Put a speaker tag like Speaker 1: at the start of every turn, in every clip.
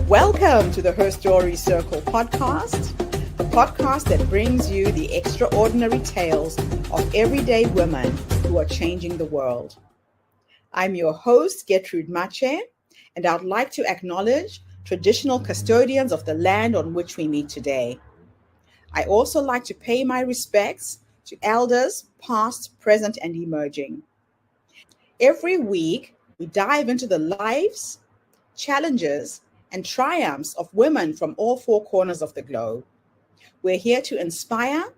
Speaker 1: Welcome to the Her Story Circle podcast, the podcast that brings you the extraordinary tales of everyday women who are changing the world. I'm your host, Gertrude Mache, and I'd like to acknowledge traditional custodians of the land on which we meet today. I also like to pay my respects to elders, past, present, and emerging. Every week, we dive into the lives, challenges, and triumphs of women from all four corners of the globe. We're here to inspire,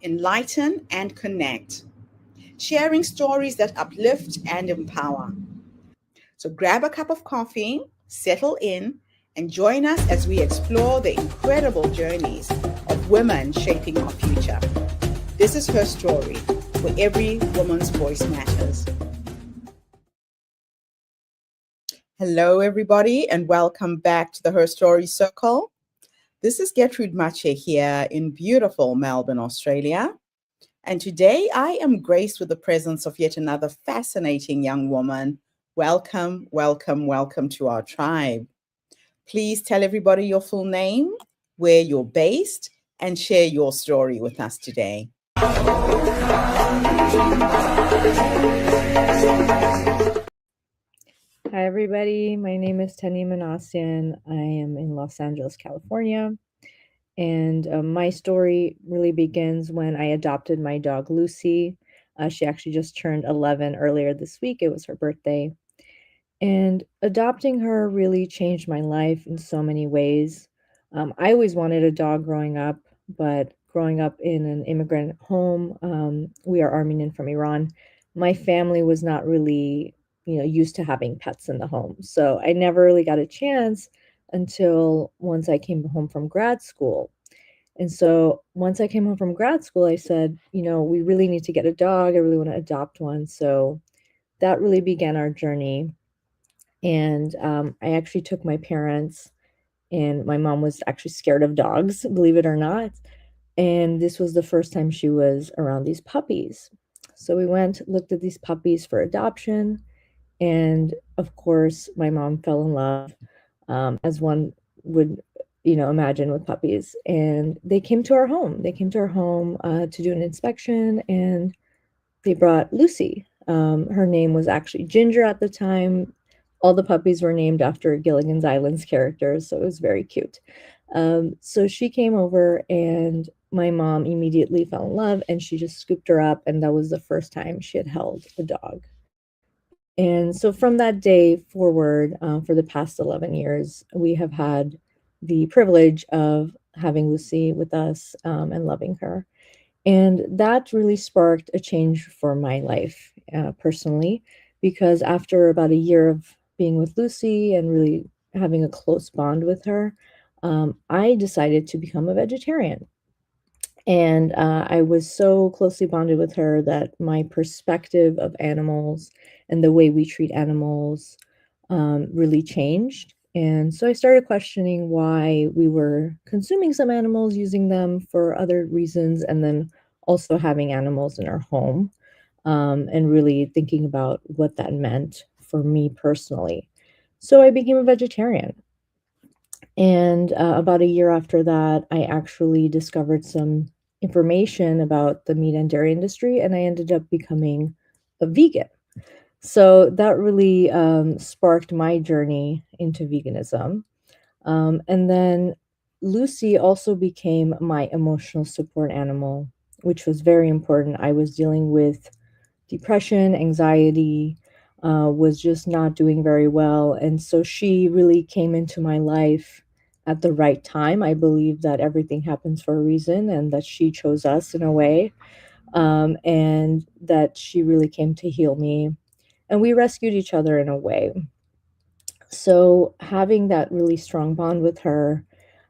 Speaker 1: enlighten, and connect, sharing stories that uplift and empower. So grab a cup of coffee, settle in, and join us as we explore the incredible journeys of women shaping our future. This is Her Story, where every woman's voice matters. Hello, everybody, and welcome back to the Her Story Circle. This is Gertrude Mache here in beautiful Melbourne, Australia. And today I am graced with the presence of yet another fascinating young woman. Welcome, welcome, welcome to our tribe. Please tell everybody your full name, where you're based, and share your story with us today.
Speaker 2: Hi, everybody. My name is Tenny Minassian. I am in Los Angeles, California. And my story really begins when I adopted my dog, Lucy. She actually just turned 11 earlier this week. It was her birthday. And adopting her really changed my life in so many ways. I always wanted a dog growing up, but growing up in an immigrant home, we are Armenian from Iran, my family was not really used to having pets in the home. So I never really got a chance until once I came home from grad school. And so once I came home from grad school, I said, we really need to get a dog. I really want to adopt one. So that really began our journey. And I actually took my parents, and my mom was actually scared of dogs, believe it or not. And this was the first time she was around these puppies. So we went, looked at these puppies for adoption. And of course, my mom fell in love, as one would, imagine with puppies. And they came to our home. They came to our home to do an inspection, and they brought Lucy. Her name was actually Ginger at the time. All the puppies were named after Gilligan's Island's characters, so it was very cute. So she came over, and my mom immediately fell in love, and she just scooped her up, and that was the first time she had held a dog. And so from that day forward, for the past 11 years, we have had the privilege of having Lucy with us and loving her. And that really sparked a change for my life personally, because after about a year of being with Lucy and really having a close bond with her, I decided to become a vegetarian. And I was so closely bonded with her that my perspective of animals and the way we treat animals really changed. And so I started questioning why we were consuming some animals, using them for other reasons, and then also having animals in our home, and really thinking about what that meant for me personally. So I became a vegetarian. And about a year after that, I actually discovered some information about the meat and dairy industry, and I ended up becoming a vegan. So that really sparked my journey into veganism. And then Lucy also became my emotional support animal, which was very important. I was dealing with depression, anxiety, was just not doing very well. And so she really came into my life at the right time. I believe that everything happens for a reason, and that she chose us in a way, and that she really came to heal me. And we rescued each other in a way. So having that really strong bond with her,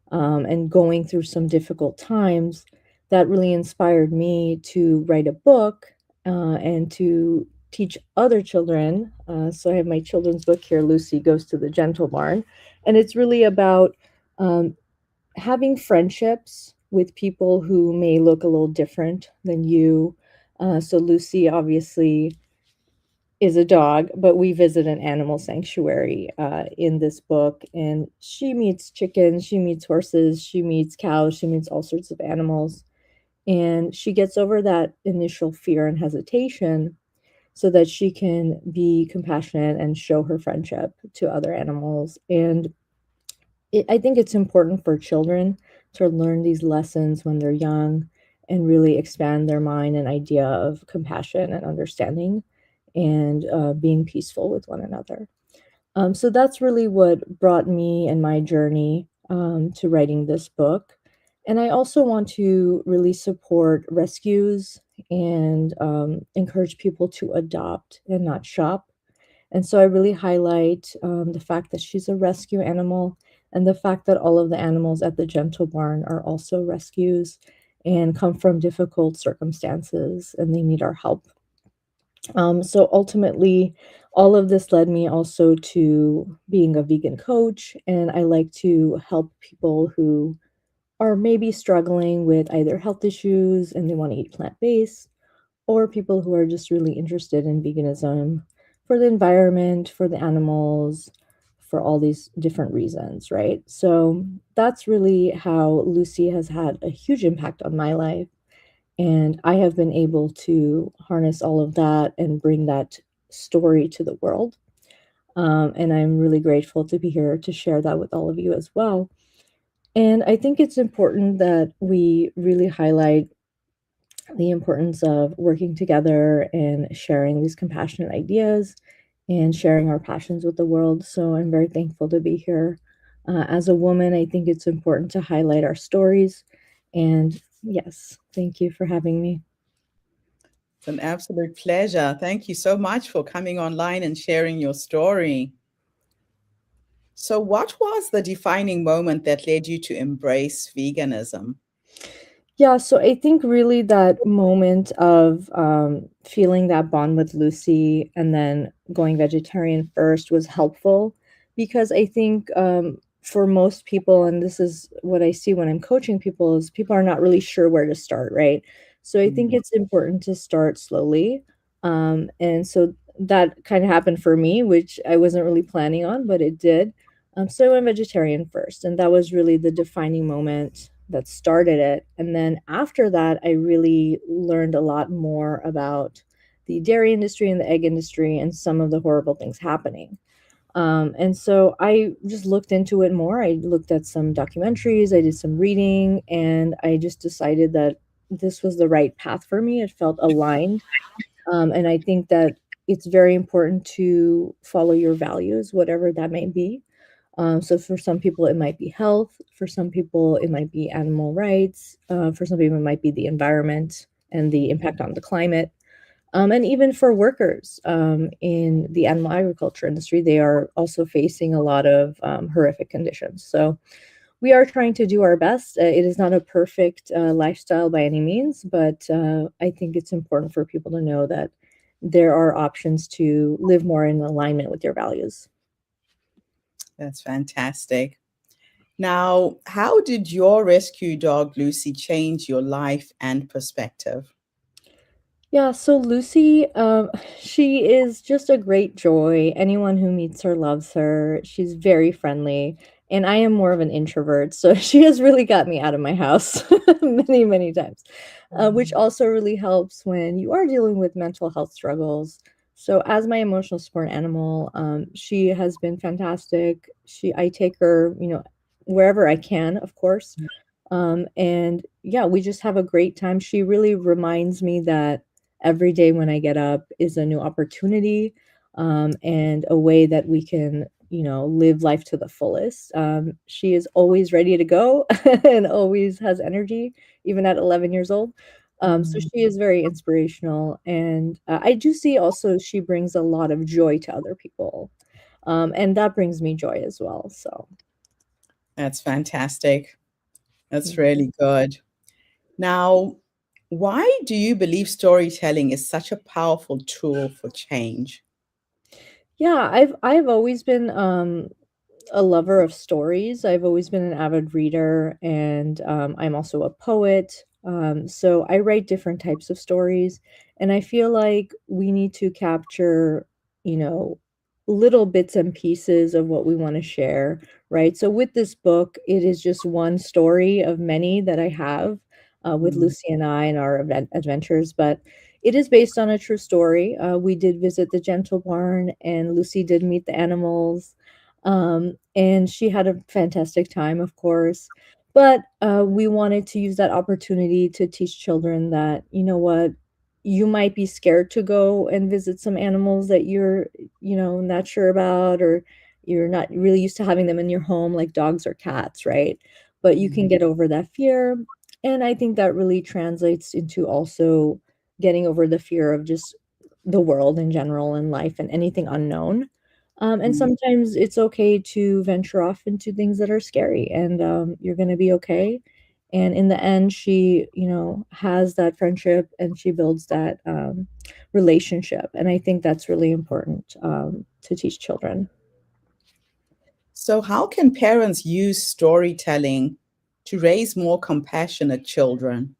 Speaker 2: and going through some difficult times, that really inspired me to write a book and to teach other children. So I have my children's book here, Lucy Goes to the Gentle Barn. And it's really about um, having friendships with people who may look a little different than you. So Lucy obviously is a dog, but we visit an animal sanctuary in this book, and she meets chickens, she meets horses, she meets cows, she meets all sorts of animals, and she gets over that initial fear and hesitation so that she can be compassionate and show her friendship to other animals. And I think it's important for children to learn these lessons when they're young and really expand their mind and idea of compassion and understanding and being peaceful with one another. So that's really what brought me and my journey to writing this book. And I also want to really support rescues and encourage people to adopt and not shop. And so I really highlight the fact that she's a rescue animal and the fact that all of the animals at the Gentle Barn are also rescues and come from difficult circumstances and they need our help. So ultimately, all of this led me also to being a vegan coach, and I like to help people who are maybe struggling with either health issues and they want to eat plant based, or people who are just really interested in veganism for the environment, for the animals, for all these different reasons, right? So that's really how Lucy has had a huge impact on my life. And I have been able to harness all of that and bring that story to the world. And I'm really grateful to be here to share that with all of you as well. And I think it's important that we really highlight the importance of working together and sharing these compassionate ideas and sharing our passions with the world. So I'm very thankful to be here. As a woman, I think it's important to highlight our stories. And yes, thank you for having me.
Speaker 1: It's an absolute pleasure. Thank you so much for coming online and sharing your story. So, what was the defining moment that led you to embrace veganism?
Speaker 2: Yeah, so I think really that moment of feeling that bond with Lucy and then going vegetarian first was helpful because I think for most people, and this is what I see when I'm coaching people, is people are not really sure where to start, right? So I think
Speaker 1: Mm.
Speaker 2: it's important to start slowly. And so that kind of happened for me, which I wasn't really planning on, but it did. So I went vegetarian first, and that was really the defining moment that started it. And then after that, I really learned a lot more about the dairy industry and the egg industry and some of the horrible things happening. And so I just looked into it more. I looked at some documentaries, I did some reading, and I just decided that this was the right path for me. It felt aligned. And I think that it's very important to follow your values, whatever that may be. So for some people, it might be health. For some people, it might be animal rights. For some people, it might be the environment and the impact on the climate. And even for workers in the animal agriculture industry, they are also facing a lot of horrific conditions. So we are trying to do our best. It is not a perfect lifestyle by any means, but I think it's important for people to know that there are options to live more in alignment with your values.
Speaker 1: That's fantastic. Now, how did your rescue dog Lucy change your life and perspective?
Speaker 2: Yeah, so Lucy, she is just a great joy. Anyone who meets her loves her. She's very friendly, and I am more of an introvert, so she has really got me out of my house many, many times, which also really helps when you are dealing with mental health struggles. So, as my emotional support animal, she has been fantastic. I take her, wherever I can, of course. And yeah, we just have a great time. She really reminds me that every day when I get up is a new opportunity and a way that we can, live life to the fullest. She is always ready to go and always has energy, even at 11 years old. So
Speaker 1: Mm.
Speaker 2: she is very inspirational. And I do see also she brings a lot of joy to other people. And that brings me joy as well. So,
Speaker 1: That's fantastic. That's
Speaker 2: yeah.
Speaker 1: really good. Now, why do you believe storytelling is such a powerful tool for change?
Speaker 2: Yeah, I've always been a lover of stories. I've always been an avid reader, and I'm also a poet. So I write different types of stories, and I feel like we need to capture you know, little bits and pieces of what we want to share, right? So with this book, it is just one story of many that I have with
Speaker 1: Mm,
Speaker 2: Lucy and I and our adventures, but it is based on a true story. We did visit the Gentle Barn, and Lucy did meet the animals, and she had a fantastic time, of course. But we wanted to use that opportunity to teach children that, you know what, you might be scared to go and visit some animals that you're, not sure about, or you're not really used to having them in your home, like dogs or cats, right? But you can
Speaker 1: mm,
Speaker 2: get over that fear. And I think that really translates into also getting over the fear of just the world in general and life and anything unknown. And
Speaker 1: mm.
Speaker 2: sometimes it's okay to venture off into things that are scary, and you're going to be okay. And in the end, she, has that friendship, and she builds that relationship. And I think that's really important to teach children.
Speaker 1: So, how can parents use storytelling to raise more compassionate children?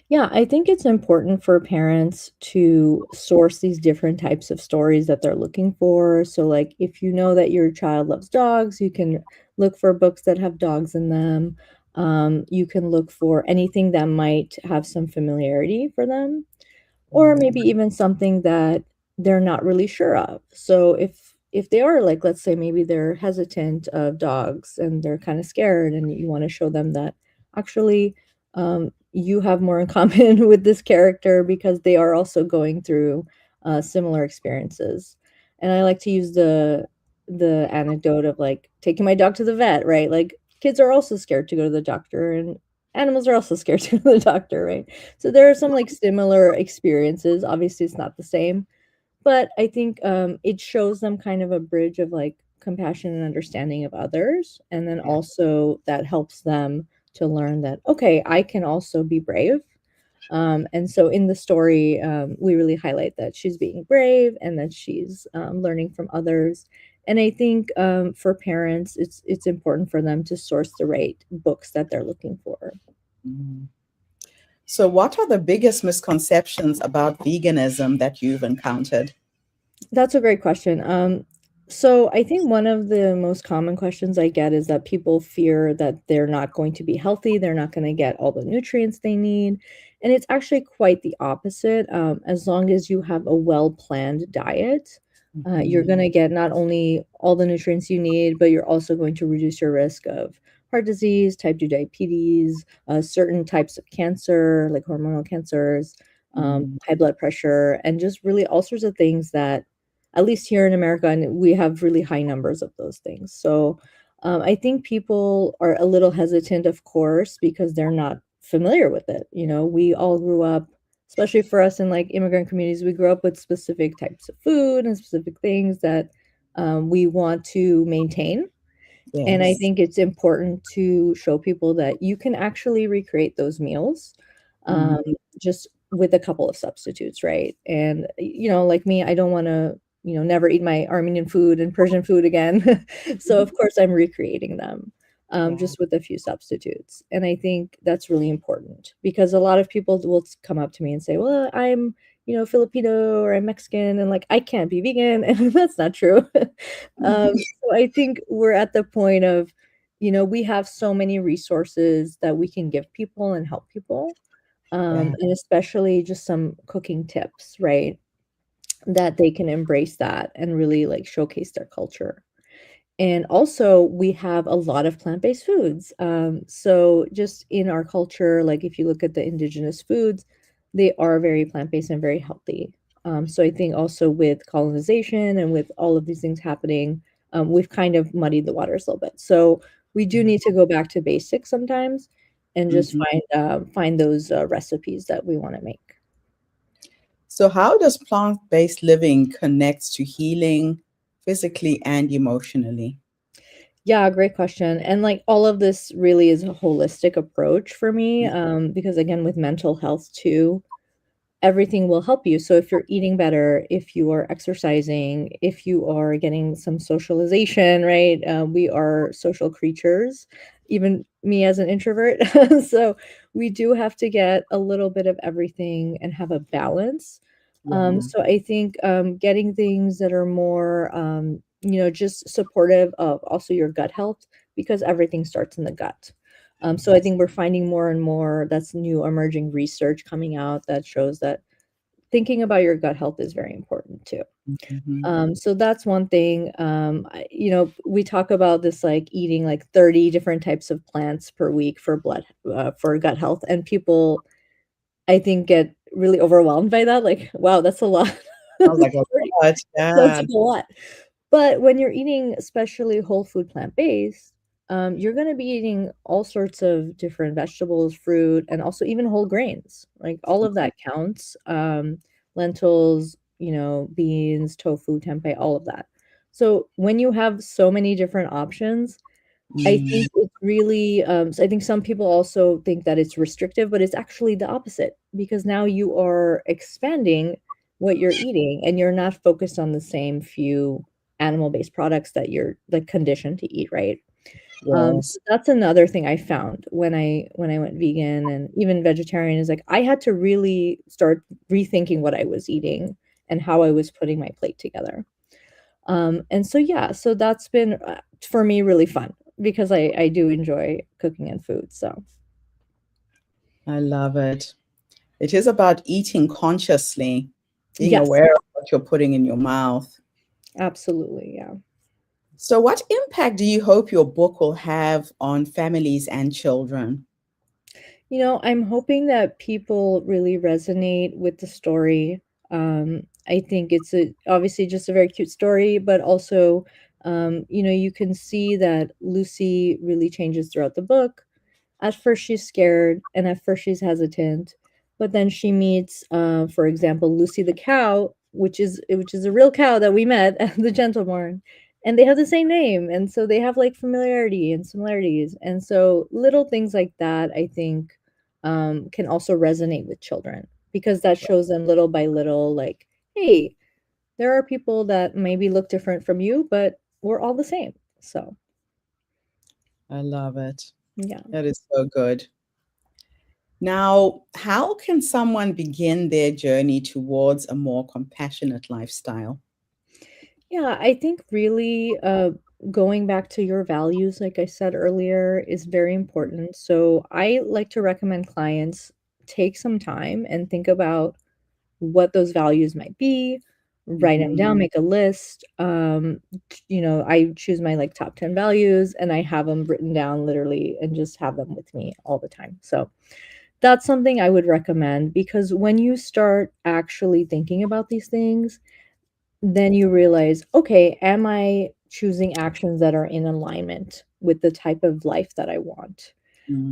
Speaker 2: Yeah, I think it's important for parents to source these different types of stories that they're looking for. So, like, if you know that your child loves dogs, you can look for books that have dogs in them. You can look for anything that might have some familiarity for them, or
Speaker 1: Mm,
Speaker 2: maybe even something that they're not really sure of. So if they are, like, let's say maybe they're hesitant of dogs and they're kind of scared, and you want to show them that actually you have more in common with this character because they are also going through similar experiences. And I like to use the anecdote of, like, taking my dog to the vet, right? Like, kids are also scared to go to the doctor, and animals are also scared to go to the doctor, right? So there are some, like, similar experiences. Obviously, it's not the same, but I think, it shows them kind of a bridge of, like, compassion and understanding of others, and then
Speaker 1: yeah.
Speaker 2: also that helps them to learn that, "Okay, I can also be brave." And so in the story, we really highlight that she's being brave and that she's, learning from others. And I think, for parents, it's important for them to source the right books that they're looking for.
Speaker 1: Mm. So, what are the biggest misconceptions about veganism that you've encountered?
Speaker 2: That's a great question. So I think one of the most common questions I get is that people fear that they're not going to be healthy, they're not going to get all the nutrients they need. And it's actually quite the opposite. As long as you have a well-planned diet, you're
Speaker 1: Mhm,
Speaker 2: going to get not only all the nutrients you need, but you're also going to reduce your risk of heart disease, type 2 diabetes, certain types of cancer, like hormonal cancers,
Speaker 1: mm,
Speaker 2: high blood pressure, and just really all sorts of things that, at least here in America, and we have really high numbers of those things. So I think people are a little hesitant, of course, because they're not familiar with it. We all grew up, especially for us in, like, immigrant communities, we grew up with specific types of food and specific things that we want to maintain. And I
Speaker 1: yes.
Speaker 2: think it's important to show people that you can actually recreate those meals,
Speaker 1: Mm,
Speaker 2: um, just with a couple of substitutes, right? And, like me, I don't wanna, never eat my Armenian food and Persian food again. So,
Speaker 1: mhm,
Speaker 2: of course, I'm recreating them,
Speaker 1: yeah.
Speaker 2: just with a few substitutes. And I think that's really important because a lot of people will come up to me and say, "Well, I'm, Filipino, or I'm Mexican, and, like, I can't be vegan," and that's not true. So I think we're at the point of, we have so many resources that we can give people and help people,
Speaker 1: Yeah.
Speaker 2: and especially just some cooking tips, right? That they can embrace that and really, like, showcase their culture. And also, we have a lot of plant-based foods. So just in our culture, like, if you look at the indigenous foods, they are very plant-based and very healthy. So I think also with colonization and with all of these things happening, we've kind of muddied the waters a little bit. So we do need to go back to basics sometimes and just
Speaker 1: Mhm.
Speaker 2: find those recipes that we want to make.
Speaker 1: So, how does plant based living connect to healing physically and emotionally?
Speaker 2: Yeah, great question. And, like, all of this really is a holistic approach for me, because, again, with mental health too, everything will help you. So if you're eating better, if you are exercising, if you are getting some socialization, right? We are social creatures, even me as an introvert. So we do have to get a little bit of everything and have a balance.
Speaker 1: Yeah.
Speaker 2: So I think getting things that are more, just supportive of also your gut health, because everything starts in the gut. So I
Speaker 1: Yes.
Speaker 2: think we're finding more and more that's new emerging research coming out that shows that thinking about your gut health is very important too.
Speaker 1: Mhm.
Speaker 2: So that's one thing. We talk about this like eating like 30 different types of plants per week for for gut health, and people I think get really overwhelmed by that. Like, wow, that's a lot.
Speaker 1: Sounds like a
Speaker 2: 30
Speaker 1: lot.
Speaker 2: sounds
Speaker 1: Yeah.
Speaker 2: like a lot. But when you're eating especially whole food plant-based, you're gonna be eating all sorts of different vegetables, fruit, and also even whole grains. Like all of that counts. Lentils, beans, tofu, tempeh, all of that. So when you have so many different options, I
Speaker 1: Mm.
Speaker 2: think it's really, so I think some people also think that it's restrictive, but it's actually the opposite because now you are expanding what you're eating and you're not focused on the same few animal-based products that you're like conditioned to eat, right? So
Speaker 1: Yes.
Speaker 2: that's another thing I found when I went vegan and even vegetarian is like I had to really start rethinking what I was eating and how I was putting my plate together. And so yeah, so that's been for me really fun because I do enjoy cooking and food. So
Speaker 1: I love it. It is about eating consciously, being
Speaker 2: yes,
Speaker 1: aware of what you're putting in your mouth.
Speaker 2: absolutely, yeah.
Speaker 1: So, what impact do you hope your book will have on families and children?
Speaker 2: I'm hoping that people really resonate with the story. I think it's obviously just a very cute story, but also, you can see that Lucy really changes throughout the book. At first, she's scared, and at first, she's hesitant, but then she meets, for example, Lucy the cow, which is a real cow that we met at the Gentle Barn, and they have the same name, and so they have like familiarity and similarities, and so little things like that, I think, can also resonate with children because that shows them little by little, like, hey, there are people that maybe look different from you, but we're all the same. So
Speaker 1: I love it.
Speaker 2: yeah.
Speaker 1: That is so good. Now, how can someone begin their journey towards a more compassionate lifestyle?
Speaker 2: Yeah, I think really going back to your values, like I said earlier, is very important. So I like to recommend clients take some time and think about what those values might be, write them
Speaker 1: Mhm.
Speaker 2: down, make a list. I choose my like top 10 values and I have them written down literally and just have them with me all the time. So that's something I would recommend because when you start actually thinking about these things, then you realize, okay, am I choosing actions that are in alignment with the type of life that I want?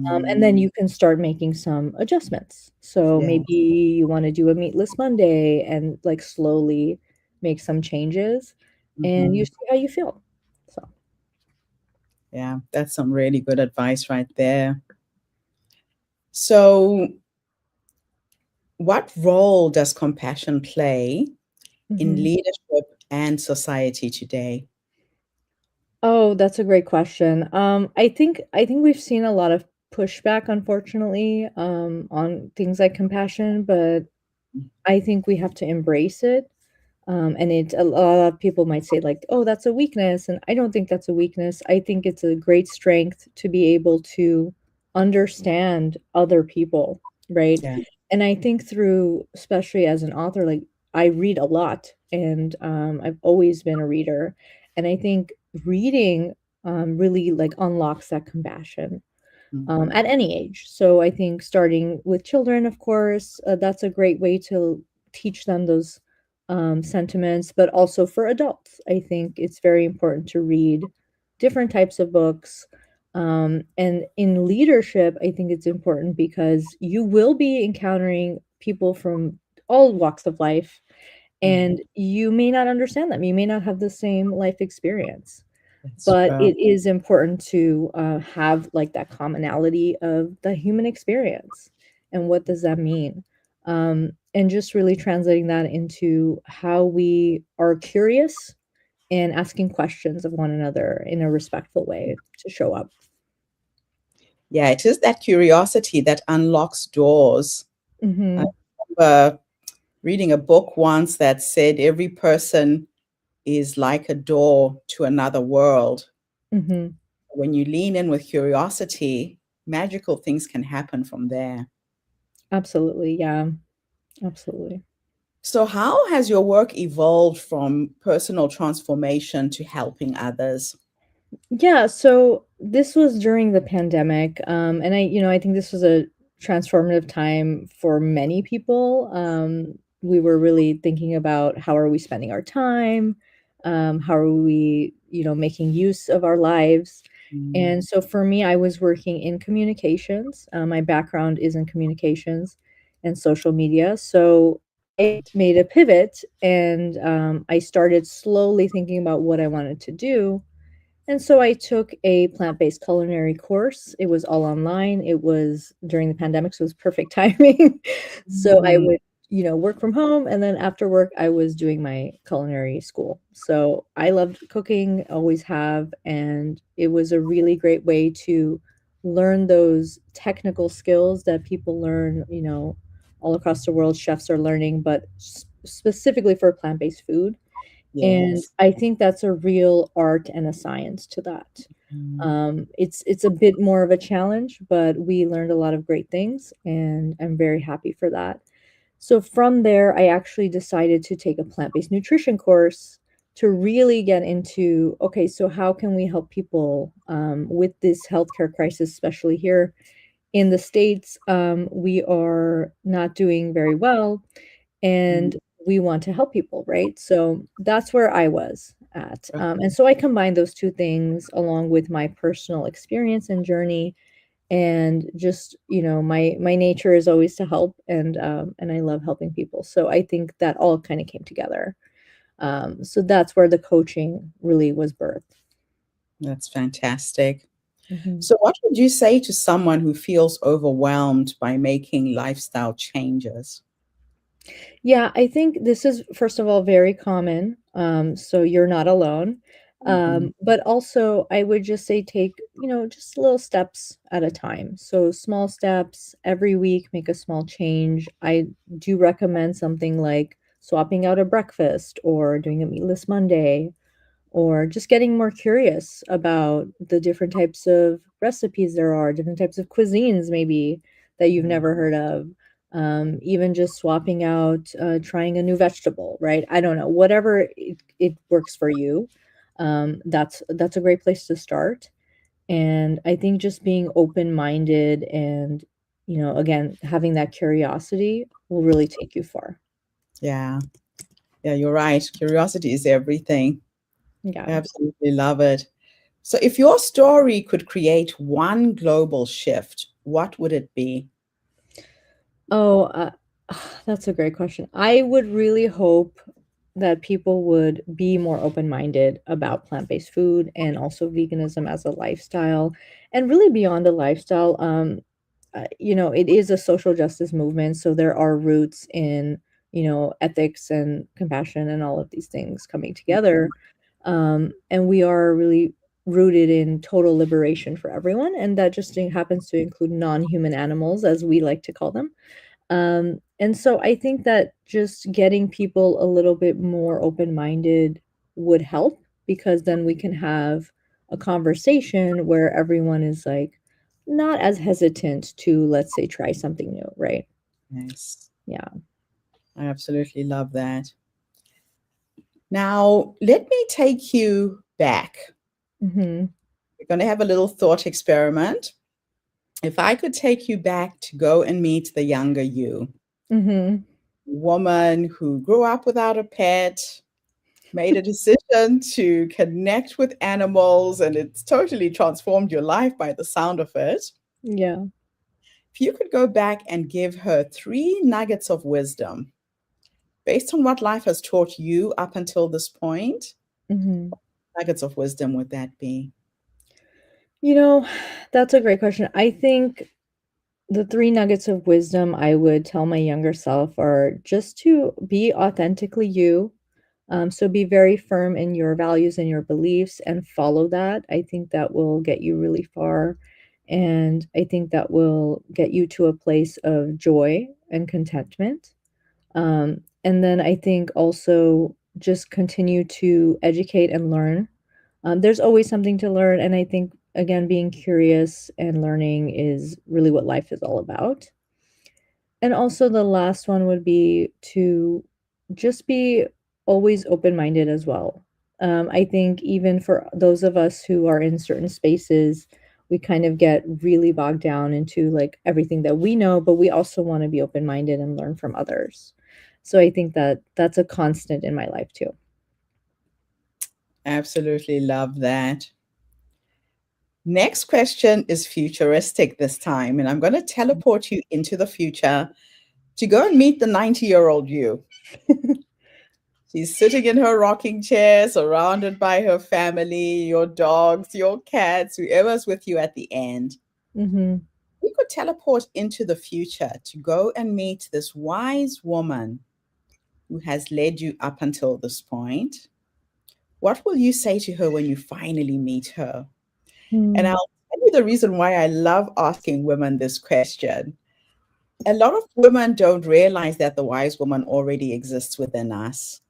Speaker 2: And then
Speaker 1: Mm.
Speaker 2: you can start making some adjustments. So
Speaker 1: Yeah.
Speaker 2: maybe you want to do a meatless Monday and like slowly make some changes and you
Speaker 1: Mhm.
Speaker 2: see how you feel. So,
Speaker 1: Yeah, that's some really good advice right there. So, what role does compassion play in
Speaker 2: mhm.
Speaker 1: leadership and society today?
Speaker 2: Oh, that's a great question. I think we've seen a lot of pushback, unfortunately, on things like compassion, but I think we have to embrace it. And a lot of people might say like, "Oh, that's a weakness," and I don't think that's a weakness. I think it's a great strength to be able to understand other people, right?
Speaker 1: Yeah.
Speaker 2: And I think through, especially as an author, like I read a lot, and I've always been a reader, and I think reading really like unlocks that compassion
Speaker 1: Mhm.
Speaker 2: at any age. So I think starting with children, of course, that's a great way to teach them those sentiments, but also for adults. I think it's very important to read different types of books. And in leadership, I think it's important because you will be encountering people from all walks of life,
Speaker 1: Mhm.
Speaker 2: and you may not understand them. You may not have the same life experience,
Speaker 1: That's
Speaker 2: but
Speaker 1: true.
Speaker 2: it is important to have like that commonality of the human experience and what does that mean, and just really translating that into how we are curious and asking questions of one another in a respectful way to show up.
Speaker 1: Yeah, it is that curiosity that unlocks doors. I
Speaker 2: Hmm.
Speaker 1: remember reading a book once that said every person is like a door to another world.
Speaker 2: Mhm.
Speaker 1: When you lean in with curiosity, magical things can happen from there.
Speaker 2: Absolutely, yeah. Absolutely.
Speaker 1: So, how has your work evolved from personal transformation to helping others?
Speaker 2: Yeah, so this was during the pandemic, and I think this was a transformative time for many people. We were really thinking about how are we spending our time, how are we, making use of our lives.
Speaker 1: Mm,
Speaker 2: And so for me, I was working in communications. My background is in communications and social media. So I made a pivot and I started slowly thinking about what I wanted to do, and so I took a plant-based culinary course. It was all online. It was during the pandemic, so it was perfect timing. So I
Speaker 1: mm,
Speaker 2: would, work from home, and then after work, I was doing my culinary school. So I loved cooking, always have, and it was a really great way to learn those technical skills that people learn, all across the world. Chefs are learning, but specifically for plant-based food. And
Speaker 1: yes.
Speaker 2: I think that's a real art and a science to that.
Speaker 1: Mm,
Speaker 2: It's a bit more of a challenge, but we learned a lot of great things, and I'm very happy for that. So from there, I actually decided to take a plant-based nutrition course to really get into, okay, so how can we help people with this healthcare crisis, especially here in the States? We are not doing very well,
Speaker 1: mm,
Speaker 2: and we want to help people, right? So that's where I was at.
Speaker 1: right.
Speaker 2: And so I combined those two things along with my personal experience and journey, and just, my nature is always to help, and I love helping people. So I think that all kind of came together. So that's where the coaching really was birthed.
Speaker 1: That's fantastic.
Speaker 2: Mhm.
Speaker 1: So, what would you say to someone who feels overwhelmed by making lifestyle changes?
Speaker 2: Yeah, I think this is, first of all, very common. So you're not alone.
Speaker 1: Mhm,
Speaker 2: But also, I would just say take, just little steps at a time. So small steps every week, make a small change. I do recommend something like swapping out a breakfast or doing a meatless Monday, or just getting more curious about the different types of recipes there are, different types of cuisines maybe that you've
Speaker 1: mm,
Speaker 2: never heard of. Even just swapping out, trying a new vegetable, right? I don't know, whatever it works for you. That's a great place to start. And I think just being open minded and, again, having that curiosity will really take you far.
Speaker 1: yeah, yeah, you're right. Curiosity is everything. I
Speaker 2: Yeah.
Speaker 1: absolutely love it. So, if your story could create one global shift, what would it be?
Speaker 2: Oh, that's a great question. I would really hope that people would be more open-minded about plant-based food and also veganism as a lifestyle, and really beyond a lifestyle. It is a social justice movement, so there are roots in, ethics and compassion and all of these things coming together. And we are really rooted in total liberation for everyone, and that just happens to include non-human animals, as we like to call them. And so I think that just getting people a little bit more open-minded would help, because then we can have a conversation where everyone is like not as hesitant to, let's say, try something new, right?
Speaker 1: Yes,
Speaker 2: Yeah.
Speaker 1: I absolutely love that. Now, let me take you back.
Speaker 2: Mhm.
Speaker 1: We're going to have a little thought experiment. If I could take you back to go and meet the younger you,
Speaker 2: Mhm.
Speaker 1: woman who grew up without a pet, made a decision to connect with animals, and it's totally transformed your life by the sound of it.
Speaker 2: Yeah.
Speaker 1: If you could go back and give her three nuggets of wisdom based on what life has taught you up until this point,
Speaker 2: Mhm.
Speaker 1: nuggets of wisdom would that be?
Speaker 2: You know, that's a great question. I think the 3 nuggets of wisdom I would tell my younger self are just to be authentically you. So be very firm in your values and your beliefs and follow that. I think that will get you really far. And I think that will get you to a place of joy and contentment. And then I think also just continue to educate and learn. There's always something to learn, and I think again being curious and learning is really what life is all about. And also the last one would be to just be always open-minded as well. I think even for those of us who are in certain spaces, we kind of get really bogged down into like everything that we know, but we also want to be open-minded and learn from others. So I think that that's a constant in my life too.
Speaker 1: Absolutely love that. Next question is futuristic this time, and I'm going to teleport you into the future to go and meet the 90-year-old you. She's sitting in her rocking chair, surrounded by her family, your dogs, your cats, whoever's with you at the end.
Speaker 2: Mhm.
Speaker 1: We could teleport into the future to go and meet this wise woman who has led you up until this point. What will you say to her when you finally meet her? And
Speaker 2: Mm.
Speaker 1: I'll tell you the reason why I love asking women this question. A lot of women don't realize that the wise woman already exists within us,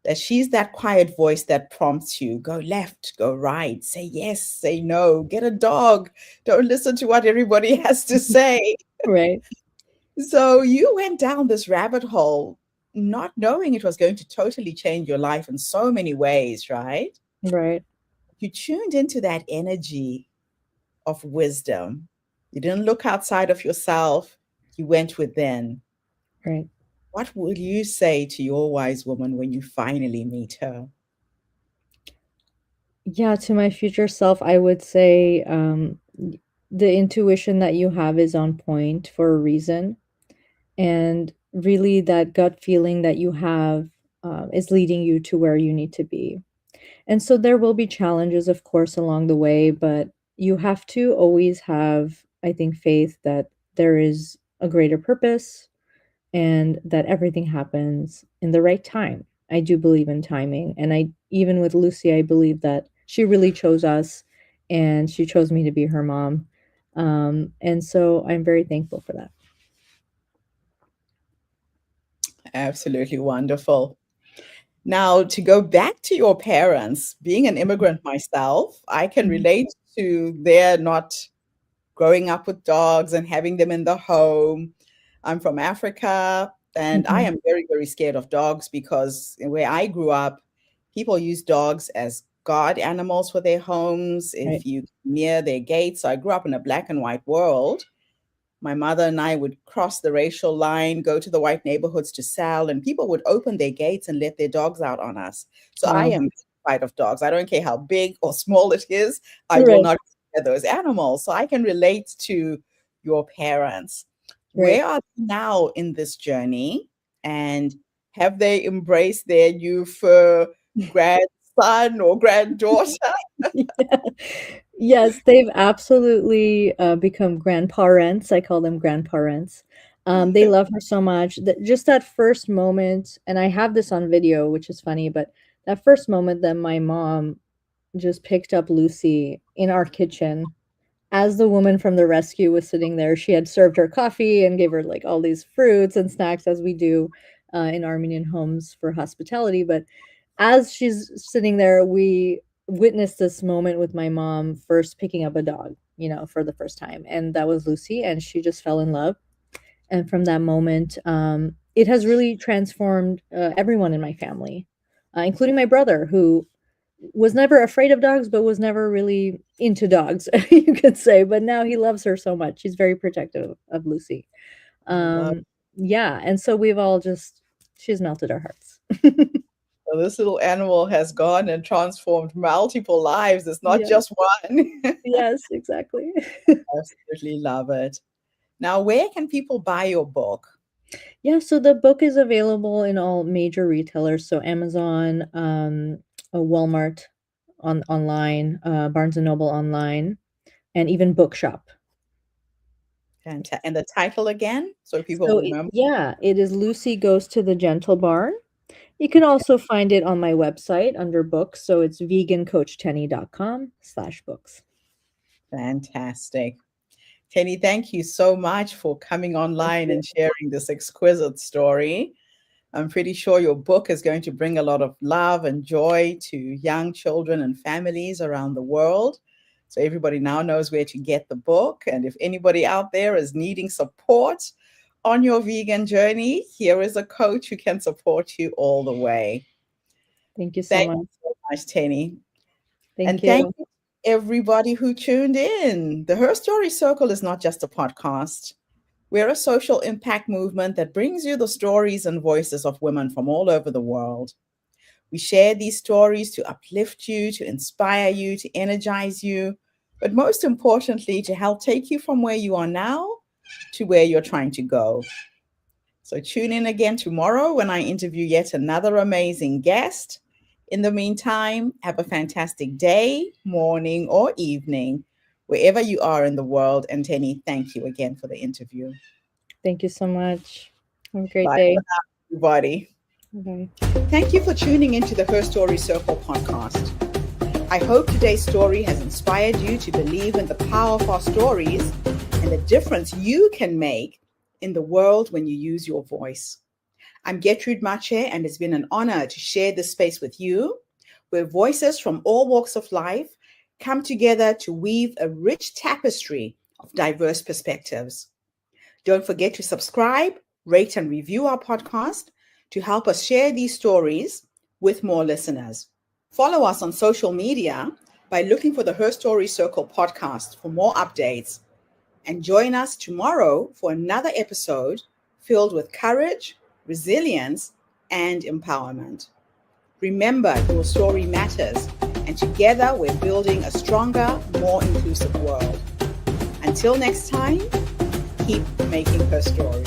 Speaker 1: that she's that quiet voice that prompts you go left, go right, say yes, say no, get a dog, don't listen to what everybody has to say.
Speaker 2: Right,
Speaker 1: So you went down this rabbit hole not knowing it was going to totally change your life in so many ways, right?
Speaker 2: right,
Speaker 1: You tuned into that energy of wisdom. You didn't look outside of yourself, you went within.
Speaker 2: right.
Speaker 1: What will you say to your wise woman when you finally meet her?
Speaker 2: Yeah, to my future self, I would say the intuition that you have is on point for a reason. And really, that gut feeling that you have is leading you to where you need to be. And so there will be challenges, of course, along the way, but you have to always have, I think, faith that there is a greater purpose and that everything happens in the right time. I do believe in timing. And I, even with Lucy, I believe that she really chose us and she chose me to be her mom. And so I'm very thankful for that.
Speaker 1: Absolutely wonderful. Now, to go back to your parents, being an immigrant myself, I can
Speaker 2: Mhm.
Speaker 1: relate to their not growing up with dogs and having them in the home. I'm from Africa and I
Speaker 2: Mhm.
Speaker 1: am very, very scared of dogs because where I grew up, people use dogs as guard animals for their homes
Speaker 2: Right.
Speaker 1: if you near their gates. So I grew up in a black and white world. My mother and I would cross the racial line, go to the white neighborhoods to sell, and people would open their gates and let their dogs out on us. So I
Speaker 2: Wow.
Speaker 1: am terrified of dogs. I don't care how big or small it is, I will
Speaker 2: Right.
Speaker 1: not scare those animals. So I can relate to your parents.
Speaker 2: Right.
Speaker 1: Where are they now in this journey? And have they embraced their new fur grandson or granddaughter?
Speaker 2: Yeah. Yes, they've absolutely become grandparents. I call them grandparents. They love her so much that just that first moment, and I have this on video, which is funny, but that first moment that my mom just picked up Lucy in our kitchen as the woman from the rescue was sitting there, she had served her coffee and gave her like all these fruits and snacks as we do in Armenian homes for hospitality. But as she's sitting there, we witnessed this moment with my mom first picking up a dog, you know, for the first time. And that was Lucy, and she just fell in love. And from that moment, it has really transformed everyone in my family, including my brother, who was never afraid of dogs, but was never really into dogs, you could say. But now he loves her so much. He's very protective of Lucy.
Speaker 1: I love.
Speaker 2: Um, yeah. And so we've all just, she's melted our hearts.
Speaker 1: So this little animal has gone and transformed multiple lives. It's not
Speaker 2: Yes.
Speaker 1: just one.
Speaker 2: Yes, exactly.
Speaker 1: Absolutely love it. Now, where can people buy your book?
Speaker 2: Yeah, so the book is available in all major retailers, so Amazon, Walmart online, Barnes& and Noble online, and even Bookshop.
Speaker 1: And the title again, so people
Speaker 2: So,
Speaker 1: remember.
Speaker 2: it is Lucy Goes to the Gentle Barn. You can also find it on my website under books, so it's vegancoachtenny.com/books.
Speaker 1: Fantastic. Tenny, thank you so much for coming online and sharing this exquisite story. I'm pretty sure your book is going to bring a lot of love and joy to young children and families around the world. So everybody now knows where to get the book. And if anybody out there is needing support on your vegan journey, here is a coach who can support you all the way.
Speaker 2: Thank you so
Speaker 1: Thank
Speaker 2: much.
Speaker 1: you so much, Tenny.
Speaker 2: Thank
Speaker 1: And thank
Speaker 2: you.
Speaker 1: you to everybody who tuned in. The Her Story Circle is not just a podcast. We're a social impact movement that brings you the stories and voices of women from all over the world. We share these stories to uplift you, to inspire you, to energize you, but most importantly, to help take you from where you are now to where you're trying to go. So tune in again tomorrow when I interview yet another amazing guest. In the meantime, have a fantastic day, morning, or evening, wherever you are in the world. And Tenny, thank you again for the interview.
Speaker 2: Thank you so much. Have a great
Speaker 1: Bye
Speaker 2: day.
Speaker 1: for now, everybody.
Speaker 2: Bye.
Speaker 1: Thank you for tuning into the Her Story Circle podcast. I hope today's story has inspired you to believe in the power of our stories and the difference you can make in the world when you use your voice. I'm Gertrude Mache, and it's been an honor to share this space with you, where voices from all walks of life come together to weave a rich tapestry of diverse perspectives. Don't forget to subscribe, rate, and review our podcast to help us share these stories with more listeners. Follow us on social media by looking for the Her Story Circle podcast for more updates. And join us tomorrow for another episode filled with courage, resilience, and empowerment. Remember, your story matters, and together we're building a stronger, more inclusive world. Until next time, keep making her story.